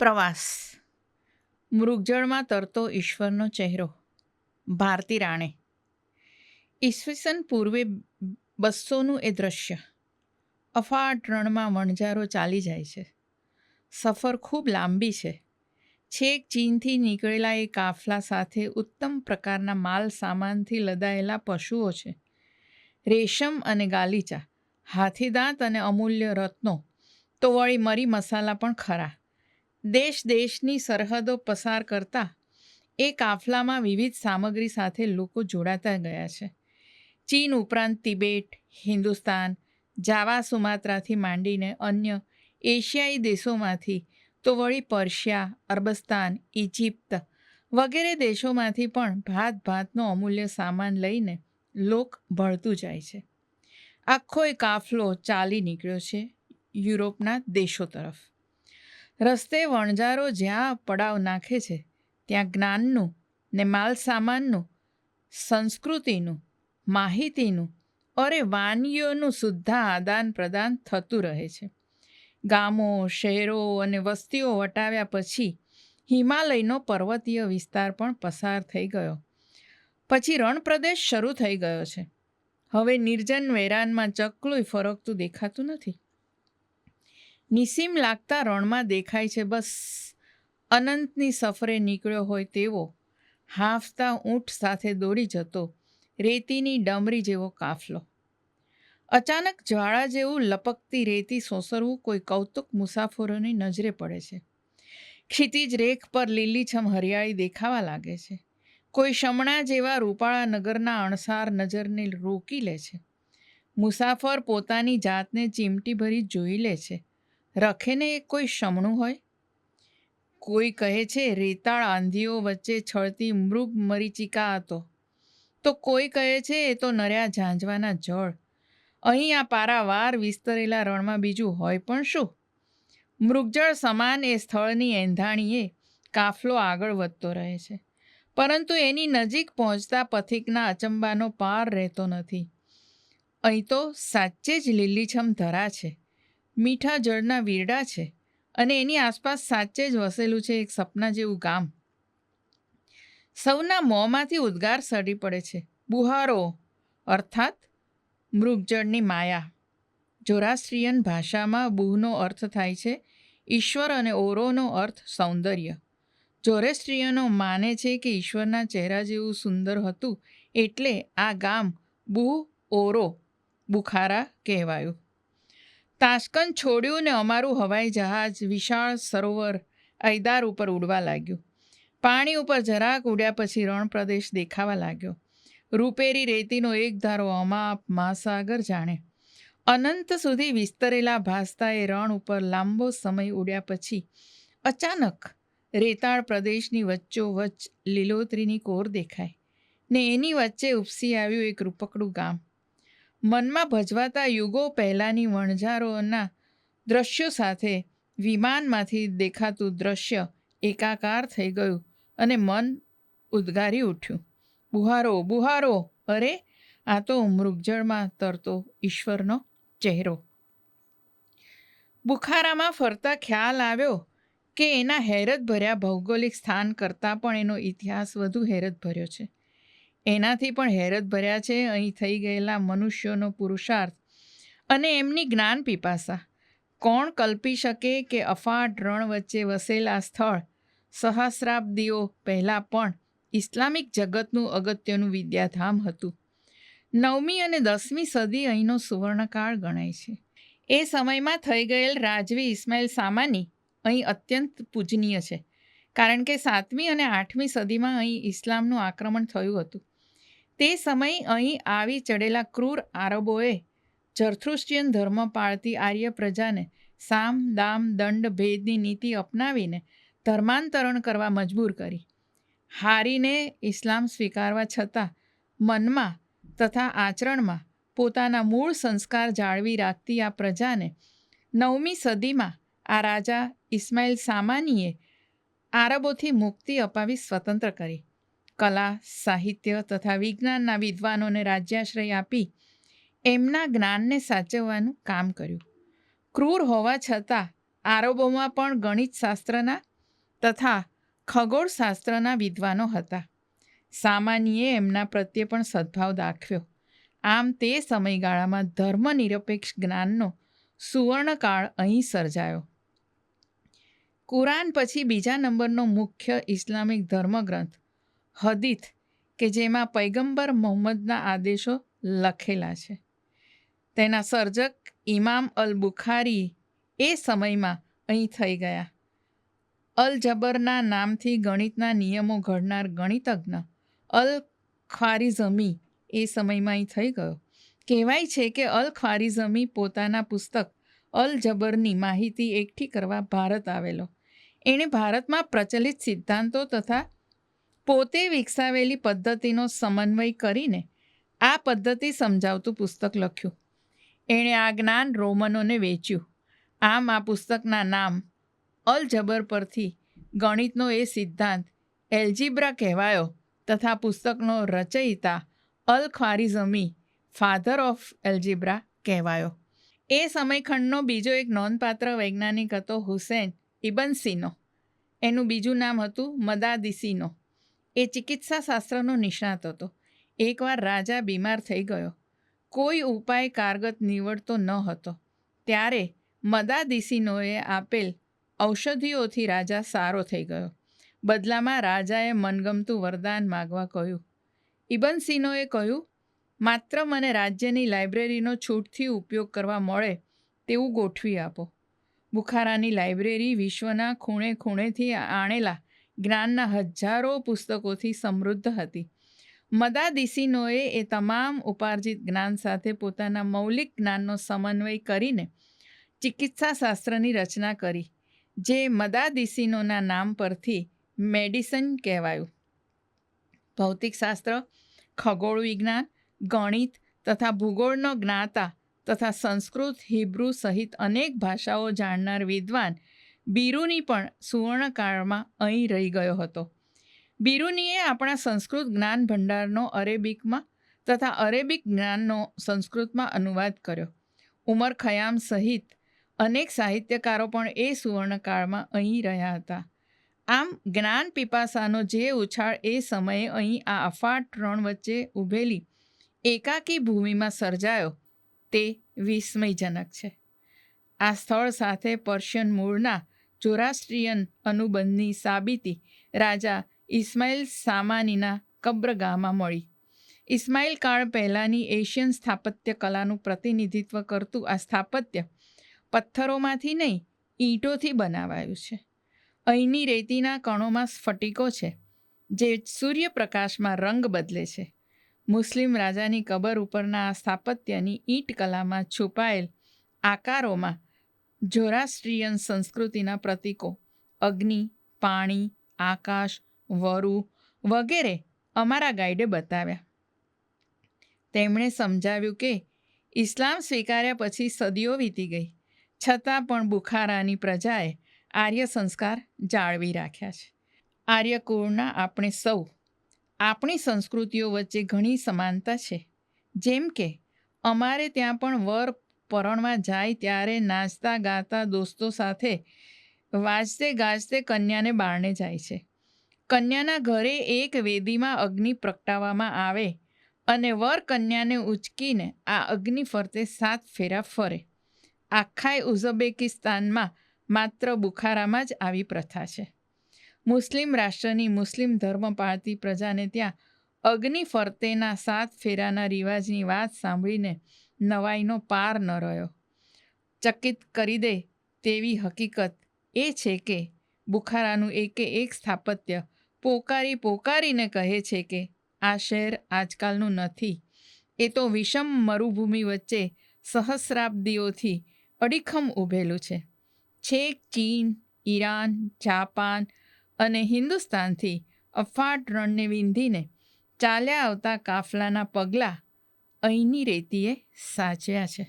પ્રવાસ. મૃગજળમાં તરતો ઈશ્વરનો ચહેરો. ભારતી રાણે. ઈસવીસન પૂર્વે 200નું એ દ્રશ્ય. અફાટ રણમાં વણજારો ચાલી જાય છે. સફર ખૂબ લાંબી છે. છેક ચીનથી નીકળેલા એ કાફલા સાથે ઉત્તમ પ્રકારના માલ સામાનથી લદાયેલા પશુઓ છે. રેશમ અને ગાલીચા, હાથીદાંત અને અમૂલ્ય રત્નો, તો વળી મરી મસાલા પણ ખરા. દેશની સરહદો પસાર કરતા એ કાફલામાં વિવિધ સામગ્રી સાથે લોકો જોડાતા ગયા છે. ચીન ઉપરાંત તિબેટ, હિન્દુસ્તાન, જાવા, સુમાત્રાથી માંડીને અન્ય એશિયાઈ દેશોમાંથી, તો વળી પર્શિયા, અરબસ્તાન, ઇજિપ્ત વગેરે દેશોમાંથી પણ ભાતનો અમૂલ્ય સામાન લઈને લોક ભળતું જાય છે. આખો એ કાફલો ચાલી નીકળ્યો છે યુરોપના દેશો તરફ. રસ્તે વણજારો જ્યાં પડાવ નાખે છે ત્યાં જ્ઞાનનું ને માલ સામાનનું, સંસ્કૃતિનું, માહિતીનું અરે વાનગીઓનું સુદ્ધા આદાન પ્રદાન થતું રહે છે. ગામો, શહેરો અને વસ્તીઓ વટાવ્યા પછી હિમાલયનો પર્વતીય વિસ્તાર પણ પસાર થઈ ગયો. પછી રણપ્રદેશ શરૂ થઈ ગયો છે. હવે નિર્જન વેરાનમાં ચકલુંય ફરકતું દેખાતું નથી. નિસીમ લાગતા રણમાં દેખાય છે બસ અનંતની સફરે નીકળ્યો હોય તેવો હાંફતા ઊંટ સાથે દોડી જતો રેતીની ડમરી જેવો કાફલો. અચાનક જ્વાળા જેવું લપકતી રેતી સોસરવું કોઈ કૌતુક મુસાફરોની નજરે પડે છે. ક્ષિતિજ રેખ પર લીલીછમ હરિયાળી દેખાવા લાગે છે. કોઈ શમણા જેવા રૂપાળા નગરના અણસાર નજરને રોકી લે છે. મુસાફર પોતાની જાતને ચીમટી ભરી જોઈ લે છે. રખેને એ કોઈ શમણું હોય? કોઈ કહે છે રેતાળ આંધીઓ વચ્ચે છળતી મૃગ મરીચિકા હતો, તો કોઈ કહે છે એ તો નર્યા ઝાંઝવાના જળ. અહીં આ પારાવાર વિસ્તરેલા રણમાં બીજું હોય પણ શું? મૃગજળ સમાન એ સ્થળની એંધાણીએ કાફલો આગળ વધતો રહે છે, પરંતુ એની નજીક પહોંચતા પથિકના અચંબાનો પાર રહેતો નથી. અહીં તો સાચે જ લીલીછમ ધરા છે, મીઠા જળના વીરડા છે અને એની આસપાસ સાચે જ વસેલું છે એક સપના જેવું ગામ. સૌના મોંમાંથી ઉદ્ગાર સડી પડે છે, બુહારો, અર્થાત મૃગજળની માયા. ઝોરાસ્ટ્રીયન ભાષામાં બુહનો અર્થ થાય છે ઈશ્વર અને ઓરોનો અર્થ સૌંદર્ય. ઝોરેસ્ટ્રીયનો માને છે કે ઈશ્વરના ચહેરા જેવું સુંદર હતું એટલે આ ગામ બુહ ઓરો બુખારા કહેવાયું. તાશ્કંદ છોડ્યું ને અમારું હવાઈ જહાજ વિશાળ સરોવર અયદાર ઉપર ઉડવા લાગ્યું. પાણી ઉપર જરાક ઉડ્યા પછી રણપ્રદેશ દેખાવા લાગ્યો. રૂપેરી રેતીનો એક ધારો અમાપ મહાસાગર જાણે. અનંત સુધી વિસ્તરેલા ભાસતા એ રણ ઉપર લાંબો સમય ઉડ્યા પછી અચાનક રેતાળ પ્રદેશની વચ્ચોવચ્ચ લીલોતરીની કોર દેખાય ને એની વચ્ચે ઉપસી આવ્યું એક રૂપકડું ગામ. મનમાં ભજવાતા યુગો પહેલાંની વણઝારોના દ્રશ્યો સાથે વિમાનમાંથી દેખાતું દ્રશ્ય એકાકાર થઈ ગયું અને મન ઉદ્ગારી ઉઠ્યું, બુહારો, બુહારો! અરે આ તો મૃગજળમાં તરતો ઈશ્વરનો ચહેરો. બુખારામાં ફરતા ખ્યાલ આવ્યો કે એના હેરતભર્યા ભૌગોલિક સ્થાન કરતાં પણ એનો ઇતિહાસ વધુ હેરતભર્યો છે. એનાથી પણ હેરતભર્યા છે અહીં થઈ ગયેલા મનુષ્યોનો પુરુષાર્થ અને એમની જ્ઞાન પીપાસા. કોણ કલ્પી શકે કે અફાટ રણ વચ્ચે વસેલા સ્થળ સહસ્રાબ્દીઓ પહેલાં પણ ઇસ્લામિક જગતનું અગત્યનું વિદ્યાધામ હતું. 9મી અને 10મી સદી અહીંનો સુવર્ણકાળ ગણાય છે. એ સમયમાં થઈ ગયેલ રાજવી ઇસ્માઇલ સામાની અહીં અત્યંત પૂજનીય છે, કારણ કે 7મી અને 8મી સદીમાં અહીં ઇસ્લામનું આક્રમણ થયું હતું. તે સમયે અહીં આવી ચડેલા ક્રૂર આરબોએ ઝરથુસ્ટ્રીયન ધર્મ પાળતી આર્ય પ્રજાને સામ, દામ, દંડ, ભેદની નીતિ અપનાવીને ધર્માંતરણ કરવા મજબૂર કરી. હારીને ઇસ્લામ સ્વીકારવા છતાં મનમાં તથા આચરણમાં પોતાના મૂળ સંસ્કાર જાળવી રાખતી આ પ્રજાને 9મી સદીમાં આ રાજા ઇસ્માઇલ સામાનીએ આરબોથી મુક્તિ અપાવી સ્વતંત્ર કરી. કલા, સાહિત્ય તથા વિજ્ઞાનના વિદ્વાનોને રાજ્યાશ્રય આપી એમના જ્ઞાનને સાચવવાનું કામ કર્યું. ક્રૂર હોવા છતાં આરબોમાં પણ ગણિતશાસ્ત્રના તથા ખગોળશાસ્ત્રના વિદ્વાનો હતા. સામાન્યએ એમના પ્રત્યે પણ સદ્ભાવ દાખવ્યો. આમ તે સમયગાળામાં ધર્મનિરપેક્ષ જ્ઞાનનો સુવર્ણકાળ અહીં સર્જાયો. કુરાન પછી બીજા નંબરનો મુખ્ય ઇસ્લામિક ધર્મગ્રંથ હદીથ, કે જેમાં પૈગંબર મોહમ્મદના આદેશો લખેલા છે. તેના સર્જક ઇમામ અલ બુખારી એ સમયમાં અહીં થઈ ગયા. અલ જબરના નામથી ગણિતના નિયમો ઘડનાર ગણિતજ્ઞ અલ ખ્વારિઝમી એ સમયમાં અહીં થઈ ગયો. કહેવાય છે કે અલ ખ્વારિઝમી પોતાના પુસ્તક અલ જબરની માહિતી એકઠી કરવા ભારત આવેલો. એણે ભારતમાં પ્રચલિત સિદ્ધાંતો તથા પોતે વિકસાવેલી પદ્ધતિનો સમન્વય કરીને આ પદ્ધતિ સમજાવતું પુસ્તક લખ્યું. એણે આ જ્ઞાન રોમનોને વેચ્યું. આમ આ પુસ્તકના નામ અલ જબર પરથી ગણિતનો એ સિદ્ધાંત એલ્જીબ્રા કહેવાયો તથા પુસ્તકનો રચયિતા અલ ખ્વારિઝમી ફાધર ઓફ એલ્જીબ્રા કહેવાયો. એ સમયખંડનો બીજો એક નોંધપાત્ર વૈજ્ઞાનિક હતો હુસેન ઇબન સિનો. એનું બીજું નામ હતું મદાદિસીનો. એ ચિકિત્સા શાસ્ત્રનો નિષ્ણાત હતો. એકવાર રાજા બીમાર થઈ ગયો. કોઈ ઉપાય કારગત નીવડતો ન હતો. ત્યારે મદાદિસીનોએ આપેલ ઔષધિઓથી રાજા સારો થઈ ગયો. બદલામાં રાજાએ મનગમતું વરદાન માગવા કહ્યું. ઇબન સિનોએ કહ્યું, માત્ર મને રાજ્યની લાઇબ્રેરીનો છૂટથી ઉપયોગ કરવા મળે તેવું ગોઠવી આપો. બુખારાની લાઇબ્રેરી વિશ્વના ખૂણે ખૂણેથી આણેલા જ્ઞાનના હજારો પુસ્તકોથી સમૃદ્ધ હતી. મદાદિસીનોએ એ તમામ ઉપાર્જિત જ્ઞાન સાથે પોતાના મૌલિક જ્ઞાનનો સમન્વય કરીને ચિકિત્સા શાસ્ત્રની રચના કરી, જે મદાદિસીનોના નામ પરથી મેડિસન કહેવાયું. ભૌતિકશાસ્ત્ર, ખગોળ વિજ્ઞાન, ગણિત તથા ભૂગોળનો જ્ઞાતા તથા સંસ્કૃત, હિબ્રુ સહિત અનેક ભાષાઓ જાણનાર વિદ્વાન બિરુની પણ સુવર્ણકાળમાં અહીં રહી ગયો હતો. બિરુનીએ આપણા સંસ્કૃત જ્ઞાન ભંડારનો અરેબિકમાં તથા અરેબિક જ્ઞાનનો સંસ્કૃતમાં અનુવાદ કર્યો. ઉમર ખયામ સહિત અનેક સાહિત્યકારો પણ એ સુવર્ણકાળમાં અહીં રહ્યા હતા. આમ જ્ઞાન પીપાસાનો જે ઉછાળ એ સમયે અહીં આ અફાટ રણ વચ્ચે ઊભેલી એકાકી ભૂમિમાં સર્જાયો તે વિસ્મયજનક છે. આ સ્થળ સાથે પર્શિયન મૂળના ઝોરાસ્ટ્રિયન અનુબંધની સાબિતી રાજા ઇસ્માઇલ સામાનીના કબ્રગાહમાં મળી. ઇસ્માઇલ કાળ પહેલાંની એશિયન સ્થાપત્ય કલાનું પ્રતિનિધિત્વ કરતું આ સ્થાપત્ય પથ્થરોમાંથી નહીં, ઈંટોથી બનાવાયું છે. અહીંની રેતીના કણોમાં સ્ફટિકો છે, જે સૂર્યપ્રકાશમાં રંગ બદલે છે. મુસ્લિમ રાજાની કબર ઉપરના આ સ્થાપત્યની ઈંટકલામાં છુપાયેલ આકારોમાં ઝોરાસ્ટ્રિયન સંસ્કૃતિના પ્રતીકો અગ્નિ, પાણી, આકાશ, વરુ વગેરે અમારા ગાઈડે બતાવ્યા. તેમણે સમજાવ્યું કે ઇસ્લામ સ્વીકાર્યા પછી સદીઓ વીતી ગઈ, છતાં પણ બુખારાની પ્રજાએ આર્ય સંસ્કાર જાળવી રાખ્યા છે. આર્યકુળના આપણે સૌ આપણી સંસ્કૃતિઓ વચ્ચે ઘણી સમાનતા છે. જેમ કે અમારે ત્યાં પણ વર પરણવા જાય ત્યારે નાચતા ગાતા દોસ્તો સાથે વાજતે ગાજતે કન્યાને બારણે જાય છે. કન્યાના ઘરે એક વેદીમાં અગ્નિ પ્રગટાવવામાં આવે અને વર કન્યાને ઉચકીને આ અગ્નિ ફરતે 7 ફેરા ફરે. આખાય ઉઝબેકિસ્તાનમાં માત્ર બુખારામાં જ આવી પ્રથા છે. મુસ્લિમ રાષ્ટ્રની મુસ્લિમ ધર્મ પાળતી પ્રજાને ત્યાં અગ્નિ ફરતેના 7 ફેરાના રિવાજની વાત સાંભળીને નવાઈનો પાર ન રહ્યો. ચકિત કરી દે તેવી હકીકત એ છે કે બુખારાનું એકે એક સ્થાપત્ય પોકારી પોકારીને કહે છે કે આ શહેર આજકાલનું નથી. એ તો વિષમ મરુભૂમિ વચ્ચે સહસ્રાબ્દીઓથી અડીખમ ઊભેલું છે. છેક ચીન, ઈરાન, જાપાન અને હિન્દુસ્તાનથી અફાટ રણને વિંધીને ચાલ્યા આવતા કાફલાના પગલાં અહીંની રેતીએ સાચ્યા છે.